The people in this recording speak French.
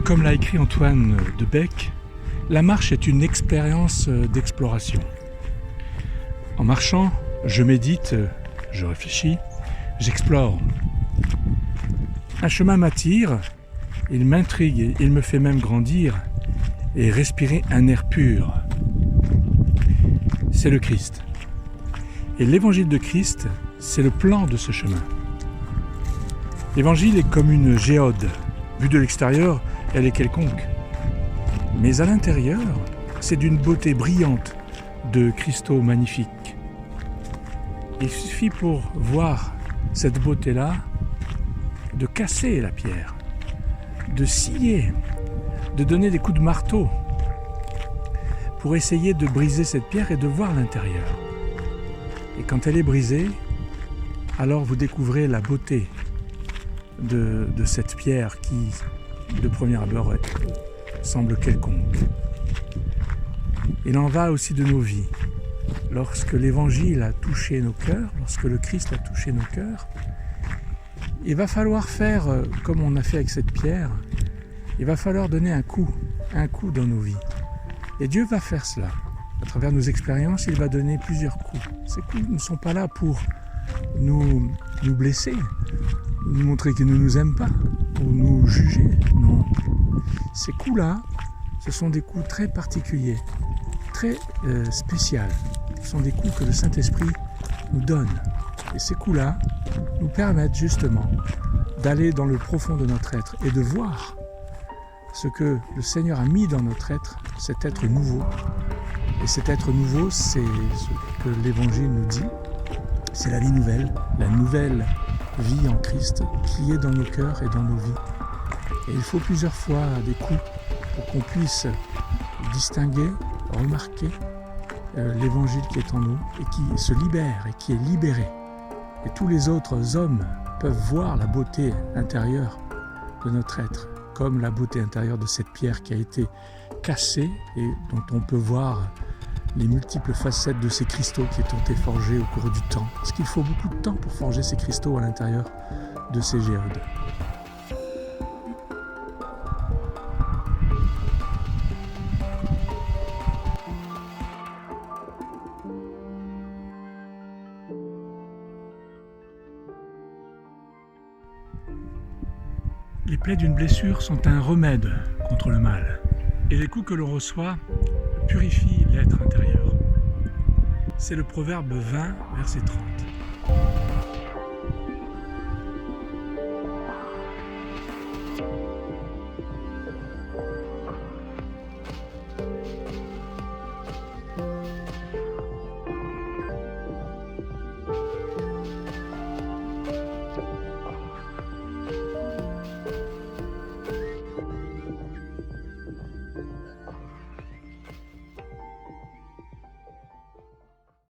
Comme l'a écrit Antoine de Bec, la marche est une expérience d'exploration. En marchant, je médite, je réfléchis, j'explore. Un chemin m'attire, il m'intrigue, il me fait même grandir et respirer un air pur. C'est le Christ. Et l'évangile de Christ, c'est le plan de ce chemin. L'évangile est comme une géode. Vue de l'extérieur, elle est quelconque. Mais à l'intérieur, c'est d'une beauté brillante, de cristaux magnifiques. Il suffit pour voir cette beauté-là de casser la pierre, de scier, de donner des coups de marteau pour essayer de briser cette pierre et de voir l'intérieur. Et quand elle est brisée, alors vous découvrez la beauté de cette pierre qui, de premier abord, semble quelconque. Il en va aussi de nos vies. Lorsque l'Évangile a touché nos cœurs, lorsque le Christ a touché nos cœurs, il va falloir faire comme on a fait avec cette pierre. Il va falloir donner un coup dans nos vies. Et Dieu va faire cela. À travers nos expériences, il va donner plusieurs coups. Ces coups ne sont pas là pour nous blesser, nous montrer qu'il ne nous aime pas, pour nous juger. Non. Ces coups-là, ce sont des coups très particuliers, très spéciaux. Ce sont des coups que le Saint-Esprit nous donne. Et ces coups-là nous permettent justement d'aller dans le profond de notre être et de voir ce que le Seigneur a mis dans notre être, cet être nouveau. Et cet être nouveau, c'est ce que l'Évangile nous dit, c'est la vie nouvelle, la nouvelle vie en Christ qui est dans nos cœurs et dans nos vies. Et il faut plusieurs fois des coups pour qu'on puisse distinguer, remarquer l'Évangile qui est en nous et qui se libère et qui est libéré. Et tous les autres hommes peuvent voir la beauté intérieure de notre être, comme la beauté intérieure de cette pierre qui a été cassée et dont on peut voir les multiples facettes de ces cristaux qui ont été forgés au cours du temps. Parce qu'il faut beaucoup de temps pour forger ces cristaux à l'intérieur de ces géodes. Les plaies d'une blessure sont un remède contre le mal. Et les coups que l'on reçoit purifient l'être intérieur. C'est le proverbe 20, verset 30.